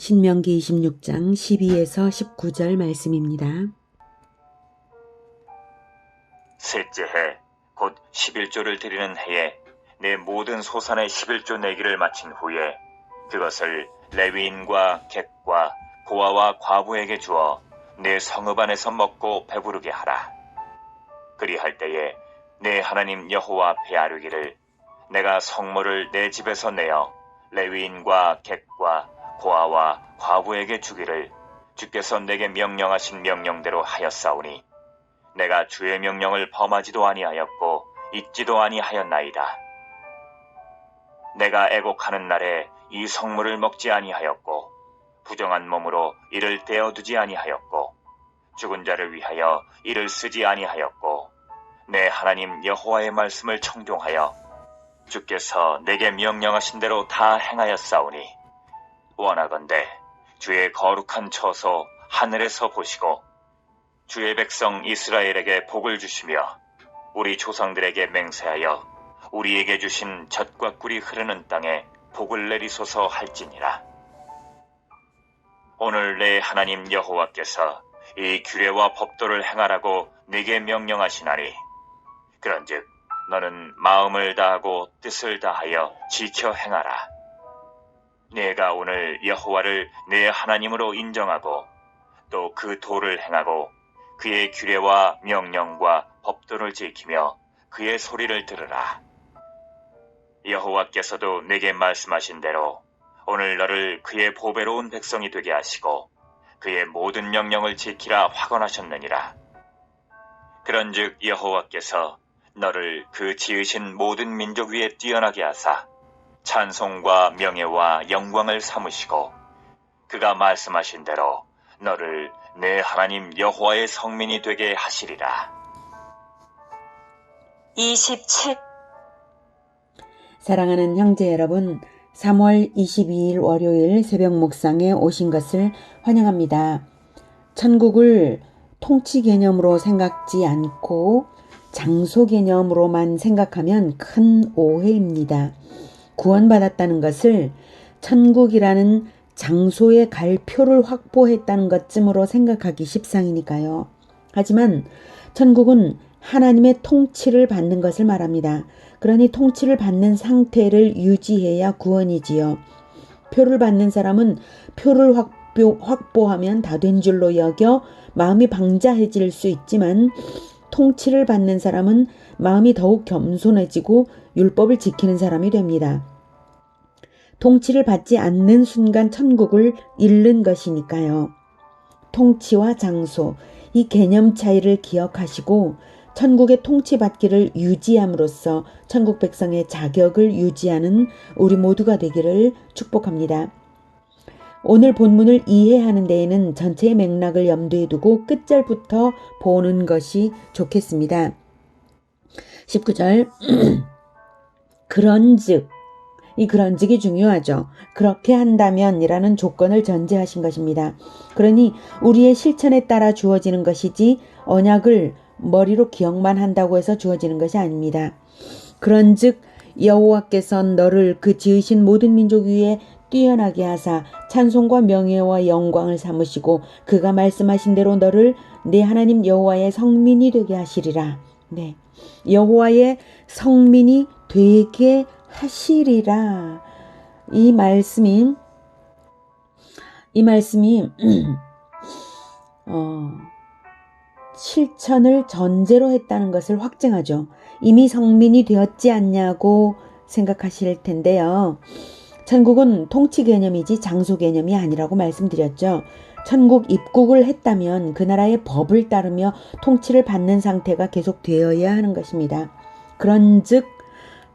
신명기 26장 12에서 19절 말씀입니다. 셋째 해, 곧 11조를 드리는 해에 내 모든 소산의 11조 내기를 마친 후에 그것을 레위인과 객과 고아와 과부에게 주어 내 성읍 안에서 먹고 배부르게 하라. 그리할 때에 내 하나님 여호와 앞에 아뢰기를 내가 성물을 내 집에서 내어 레위인과 객과 고아와 과부에게 주기를 주께서 내게 명령하신 명령대로 하였사오니 내가 주의 명령을 범하지도 아니하였고 잊지도 아니하였나이다. 내가 애곡하는 날에 이 성물을 먹지 아니하였고 부정한 몸으로 이를 떼어두지 아니하였고 죽은 자를 위하여 이를 쓰지 아니하였고 내 하나님 여호와의 말씀을 청종하여 주께서 내게 명령하신 대로 다 행하였사오니 원하건대 주의 거룩한 처소 하늘에서 보시고 주의 백성 이스라엘에게 복을 주시며 우리 조상들에게 맹세하여 우리에게 주신 젖과 꿀이 흐르는 땅에 복을 내리소서 할지니라. 오늘 내 하나님 여호와께서 이 규례와 법도를 행하라고 네게 명령하시나니 그런즉 너는 마음을 다하고 뜻을 다하여 지켜 행하라. 내가 오늘 여호와를 내 하나님으로 인정하고 또 그 도를 행하고 그의 규례와 명령과 법도를 지키며 그의 소리를 들으라. 여호와께서도 내게 말씀하신 대로 오늘 너를 그의 보배로운 백성이 되게 하시고 그의 모든 명령을 지키라 확언하셨느니라. 그런즉 여호와께서 너를 그 지으신 모든 민족 위에 뛰어나게 하사 찬송과 명예와 영광을 삼으시고 그가 말씀하신 대로 너를 내 하나님 여호와의 성민이 되게 하시리라. 27. 사랑하는 형제 여러분, 3월 22일 월요일 새벽 묵상에 오신 것을 환영합니다. 천국을 통치 개념으로 생각지 않고 장소 개념으로만 생각하면 큰 오해입니다. 구원받았다는 것을 천국이라는 장소에 갈 표를 확보했다는 것쯤으로 생각하기 십상이니까요. 하지만 천국은 하나님의 통치를 받는 것을 말합니다. 그러니 통치를 받는 상태를 유지해야 구원이지요. 표를 받는 사람은 표를 확보하면 다 된 줄로 여겨 마음이 방자해질 수 있지만 통치를 받는 사람은 마음이 더욱 겸손해지고 율법을 지키는 사람이 됩니다. 통치를 받지 않는 순간 천국을 잃는 것이니까요. 통치와 장소, 이 개념 차이를 기억하시고 천국의 통치받기를 유지함으로써 천국 백성의 자격을 유지하는 우리 모두가 되기를 축복합니다. 오늘 본문을 이해하는 데에는 전체의 맥락을 염두에 두고 끝절부터 보는 것이 좋겠습니다. 19절 그런즉, 이 그런즉이 중요하죠. 그렇게 한다면 이라는 조건을 전제하신 것입니다. 그러니 우리의 실천에 따라 주어지는 것이지 언약을 머리로 기억만 한다고 해서 주어지는 것이 아닙니다. 그런즉 여호와께서 너를 그 지으신 모든 민족 위에 뛰어나게 하사 찬송과 명예와 영광을 삼으시고 그가 말씀하신 대로 너를 내 하나님 여호와의 성민이 되게 하시리라. 네, 여호와의 성민이 되게 하시리라. 이 말씀이 실천을 전제로 했다는 것을 확증하죠. 이미 성민이 되었지 않냐고 생각하실 텐데요. 천국은 통치 개념이지 장소 개념이 아니라고 말씀드렸죠. 천국 입국을 했다면 그 나라의 법을 따르며 통치를 받는 상태가 계속되어야 하는 것입니다. 그런즉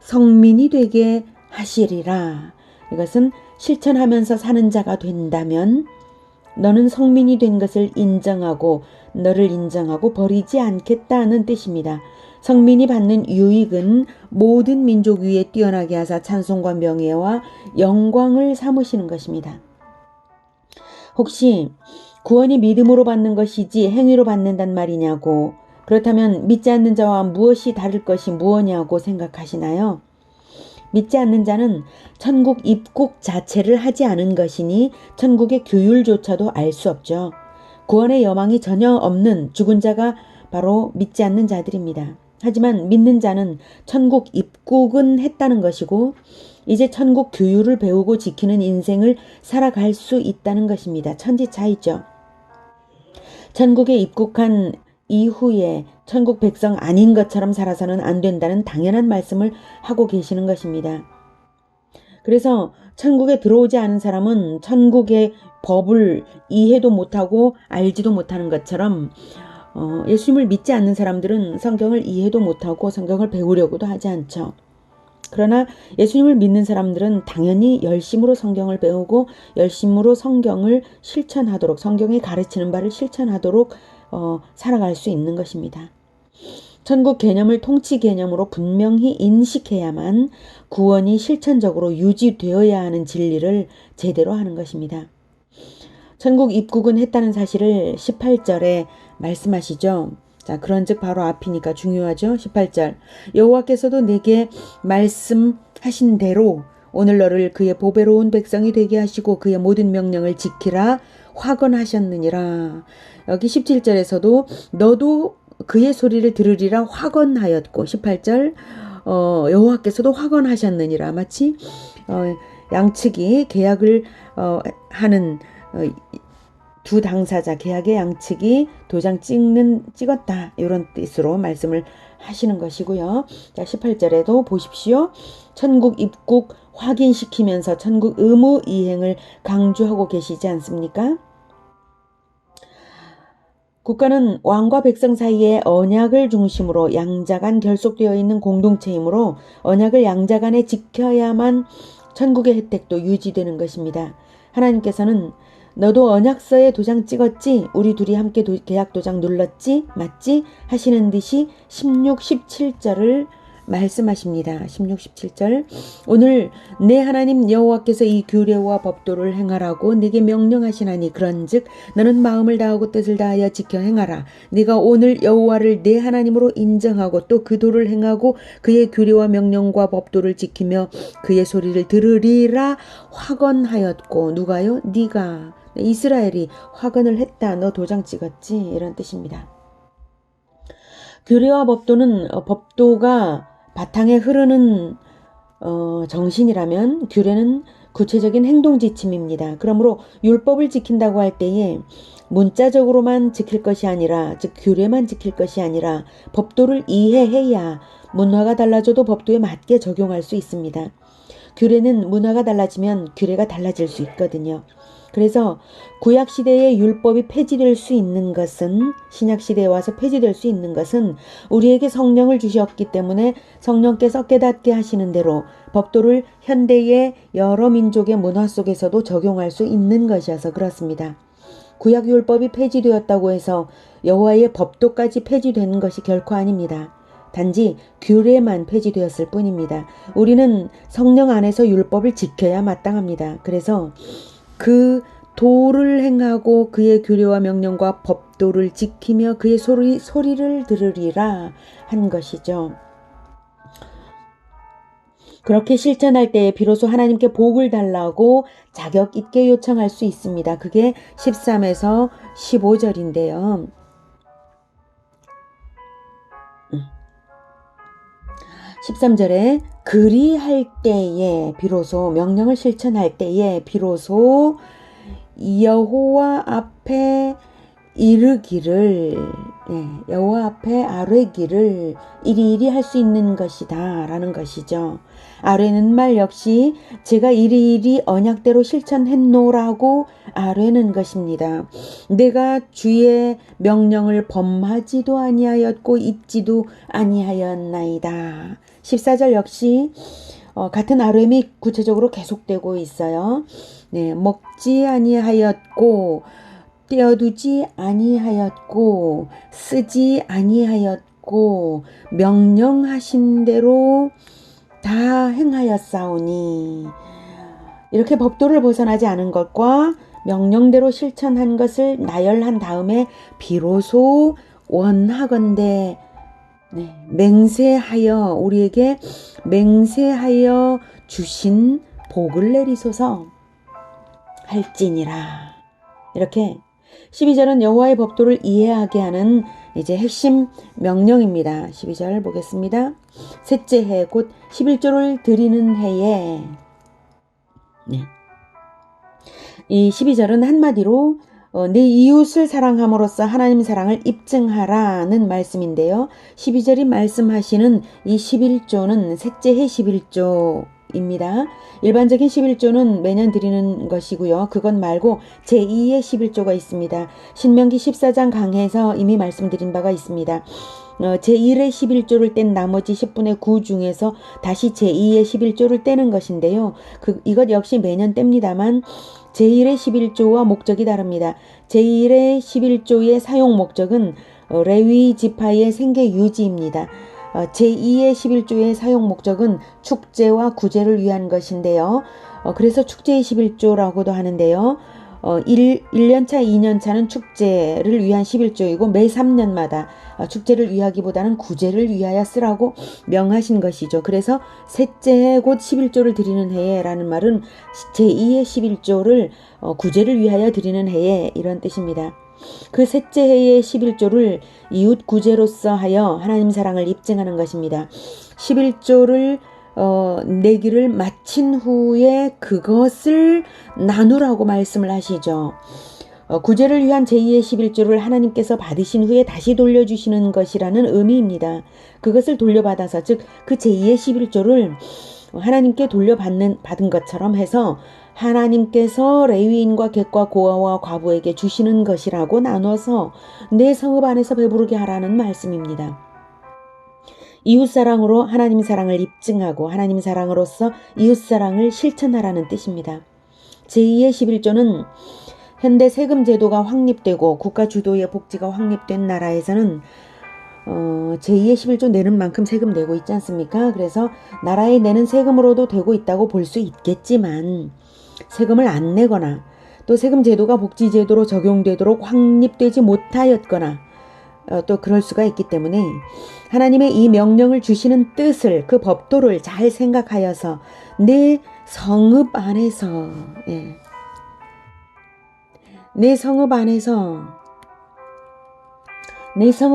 성민이 되게 하시리라. 이것은 실천하면서 사는 자가 된다면 너는 성민이 된 것을 인정하고 너를 인정하고 버리지 않겠다는 뜻입니다. 성민이 받는 유익은 모든 민족 위에 뛰어나게 하사 찬송과 명예와 영광을 삼으시는 것입니다. 혹시 구원이 믿음으로 받는 것이지 행위로 받는단 말이냐고, 그렇다면 믿지 않는 자와 무엇이 다를 것이 무엇이냐고 생각하시나요? 믿지 않는 자는 천국 입국 자체를 하지 않은 것이니 천국의 규율조차도 알 수 없죠. 구원의 여망이 전혀 없는 죽은 자가 바로 믿지 않는 자들입니다. 하지만 믿는 자는 천국 입국은 했다는 것이고 이제 천국 규율을 배우고 지키는 인생을 살아갈 수 있다는 것입니다. 천지 차이죠. 천국에 입국한 이후에 천국 백성 아닌 것처럼 살아서는 안 된다는 당연한 말씀을 하고 계시는 것입니다. 그래서 천국에 들어오지 않은 사람은 천국의 법을 이해도 못하고 알지도 못하는 것처럼 예수님을 믿지 않는 사람들은 성경을 이해도 못하고 성경을 배우려고도 하지 않죠. 그러나 예수님을 믿는 사람들은 당연히 열심으로 성경을 배우고 열심으로 성경을 실천하도록 성경이 가르치는 바를 실천하도록 살아갈 수 있는 것입니다. 천국 개념을 통치 개념으로 분명히 인식해야만 구원이 실천적으로 유지되어야 하는 진리를 제대로 하는 것입니다. 천국 입국은 했다는 사실을 18절에 말씀하시죠. 자, 그런즉 바로 앞이니까 중요하죠. 18절. 여호와께서도 내게 말씀하신 대로 오늘 너를 그의 보배로운 백성이 되게 하시고 그의 모든 명령을 지키라 확언하셨느니라. 여기 17절에서도 너도 그의 소리를 들으리라 확언하였고 18절 여호와께서도 확언하셨느니라. 마치 양측이 계약을 하는 두 당사자 계약의 양측이 도장 찍었다 이런 뜻으로 말씀을 하시는 것이고요. 자, 18절에도 보십시오. 천국 입국 확인시키면서 천국 의무 이행을 강조하고 계시지 않습니까? 국가는 왕과 백성 사이에 언약을 중심으로 양자간 결속되어 있는 공동체이므로 언약을 양자간에 지켜야만 천국의 혜택도 유지되는 것입니다. 하나님께서는 너도 언약서에 도장 찍었지? 우리 둘이 함께 계약 도장 눌렀지? 맞지? 하시는 듯이 16, 17절을 말씀하십니다. 16, 17절. 오늘 내 하나님 여호와께서 이 규례와 법도를 행하라고 네게 명령하시나니 그런즉 너는 마음을 다하고 뜻을 다하여 지켜 행하라. 네가 오늘 여호와를 내 하나님으로 인정하고 또 그 도를 행하고 그의 규례와 명령과 법도를 지키며 그의 소리를 들으리라 확언하였고 누가요? 네가 이스라엘이 확언을 했다. 너 도장 찍었지? 이런 뜻입니다. 규례와 법도는 법도가 바탕에 흐르는 정신이라면 규례는 구체적인 행동 지침입니다. 그러므로 율법을 지킨다고 할 때에 문자적으로만 지킬 것이 아니라 즉 규례만 지킬 것이 아니라 법도를 이해해야 문화가 달라져도 법도에 맞게 적용할 수 있습니다. 규례는 문화가 달라지면 규례가 달라질 수 있거든요. 그래서 구약시대의 율법이 폐지될 수 있는 것은 신약시대에 와서 폐지될 수 있는 것은 우리에게 성령을 주셨기 때문에 성령께서 깨닫게 하시는 대로 법도를 현대의 여러 민족의 문화 속에서도 적용할 수 있는 것이어서 그렇습니다. 구약율법이 폐지되었다고 해서 여호와의 법도까지 폐지되는 것이 결코 아닙니다. 단지 규례만 폐지되었을 뿐입니다. 우리는 성령 안에서 율법을 지켜야 마땅합니다. 그래서 그 도를 행하고 그의 규례와 명령과 법도를 지키며 그의 소리를 들으리라 한 것이죠. 그렇게 실천할 때에 비로소 하나님께 복을 달라고 자격 있게 요청할 수 있습니다. 그게 13에서 15절인데요. 13절에 그리할 때에 비로소 명령을 실천할 때에 비로소 여호와 앞에 이르기를 여호와 앞에 아뢰기를 이리이리 할 수 있는 것이다 라는 것이죠. 아뢰는 말 역시 제가 이리이리 언약대로 실천했노라고 아뢰는 것입니다. 내가 주의 명령을 범하지도 아니하였고 잊지도 아니하였나이다. 14절 역시 같은 아뢰미 구체적으로 계속되고 있어요. 먹지 아니하였고 떼어두지 아니하였고 쓰지 아니하였고 명령하신 대로 다 행하였사오니 이렇게 법도를 벗어나지 않은 것과 명령대로 실천한 것을 나열한 다음에 비로소 원하건대 네, 맹세하여 우리에게 맹세하여 주신 복을 내리소서 할지니라. 이렇게 12절은 여호와의 법도를 이해하게 하는 이제 핵심 명령입니다. 12절 보겠습니다. 셋째 해 곧 11조를 드리는 해에 네. 이 12절은 한마디로 내 이웃을 사랑함으로써 하나님 사랑을 입증하라는 말씀인데요. 12절이 말씀하시는 이 11조는 셋째 해 11조입니다. 일반적인 11조는 매년 드리는 것이고요. 그것 말고 제2의 11조가 있습니다. 신명기 14장 강해에서 이미 말씀드린 바가 있습니다. 제1의 11조를 뗀 나머지 10분의 9 중에서 다시 제2의 11조를 떼는 것인데요. 이것 역시 매년 뗍니다만 제1의 11조와 목적이 다릅니다. 제1의 11조의 사용 목적은 레위 지파의 생계 유지입니다. 제2의 11조의 사용 목적은 축제와 구제를 위한 것인데요. 그래서 축제의 11조라고도 하는데요. 1년차, 2년차는 축제를 위한 11조이고 매 3년마다 축제를 위하기보다는 구제를 위하여 쓰라고 명하신 것이죠. 그래서 셋째 해 곧 11조를 드리는 해에 라는 말은 제2의 11조를 구제를 위하여 드리는 해에 이런 뜻입니다. 그 셋째 해의 11조를 이웃 구제로서 하여 하나님 사랑을 입증하는 것입니다. 11조를 내기를 마친 후에 그것을 나누라고 말씀을 하시죠. 구제를 위한 제2의 11조를 하나님께서 받으신 후에 다시 돌려주시는 것이라는 의미입니다. 그것을 돌려받아서 즉 그 제2의 11조를 하나님께 받은 것처럼 해서 하나님께서 레위인과 객과 고아와 과부에게 주시는 것이라고 나눠서 내 성읍 안에서 배부르게 하라는 말씀입니다. 이웃사랑으로 하나님 사랑을 입증하고 하나님 사랑으로서 이웃사랑을 실천하라는 뜻입니다. 제2의 11조는 현대 세금 제도가 확립되고 국가 주도의 복지가 확립된 나라에서는 제2의 11조 내는 만큼 세금 내고 있지 않습니까? 그래서 나라에 내는 세금으로도 되고 있다고 볼 수 있겠지만 세금을 안 내거나 또 세금 제도가 복지 제도로 적용되도록 확립되지 못하였거나 또 그럴 수가 있기 때문에 하나님의 이 명령을 주시는 뜻을 그 법도를 잘 생각하여서 내 성읍 안에서 내 성읍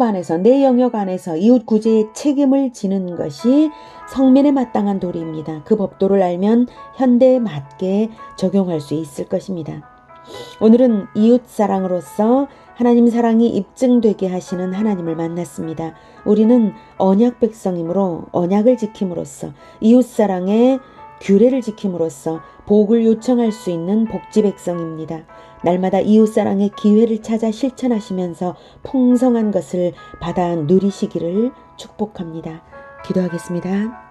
안에서 내 영역 안에서 이웃 구제의 책임을 지는 것이 성민에 마땅한 도리입니다. 그 법도를 알면 현대에 맞게 적용할 수 있을 것입니다. 오늘은 이웃 사랑으로서 하나님 사랑이 입증되게 하시는 하나님을 만났습니다. 우리는 언약 백성이므로 언약을 지킴으로써 이웃 사랑의 규례를 지킴으로써 복을 요청할 수 있는 복지 백성입니다. 날마다 이웃 사랑의 기회를 찾아 실천하시면서 풍성한 것을 받아 누리시기를 축복합니다. 기도하겠습니다.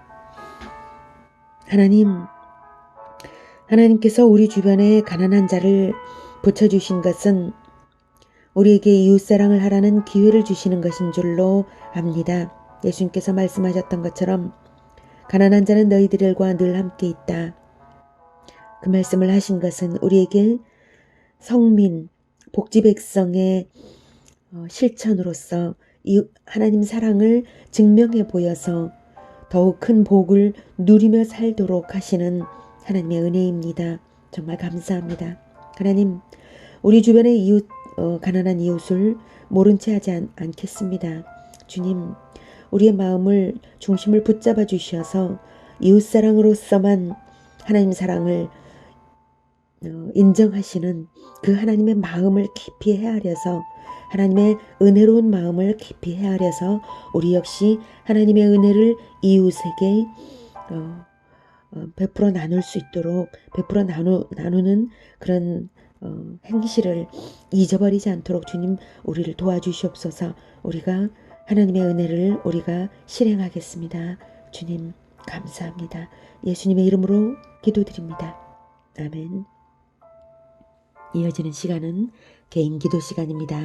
하나님께서 우리 주변에 가난한 자를 붙여주신 것은 우리에게 이웃사랑을 하라는 기회를 주시는 것인 줄로 압니다. 예수님께서 말씀하셨던 것처럼 가난한 자는 너희들과 늘 함께 있다. 그 말씀을 하신 것은 우리에게 성민, 복지 백성의 실천으로서 하나님 사랑을 증명해 보여서 더욱 큰 복을 누리며 살도록 하시는 하나님의 은혜입니다. 정말 감사합니다. 하나님, 우리 주변의 가난한 이웃을 모른 채 하지 않겠습니다. 주님, 우리의 마음을 중심을 붙잡아 주셔서 이웃사랑으로서만 하나님 사랑을 인정하시는 그 하나님의 마음을 깊이 헤아려서 하나님의 은혜로운 마음을 깊이 헤아려서 우리 역시 하나님의 은혜를 이웃에게 베풀어 나눌 수 있도록 베풀어 나누는 그런 행실을 잊어버리지 않도록 주님 우리를 도와주시옵소서. 우리가 하나님의 은혜를 우리가 실행하겠습니다. 주님 감사합니다. 예수님의 이름으로 기도드립니다. 아멘. 이어지는 시간은 개인 기도 시간입니다.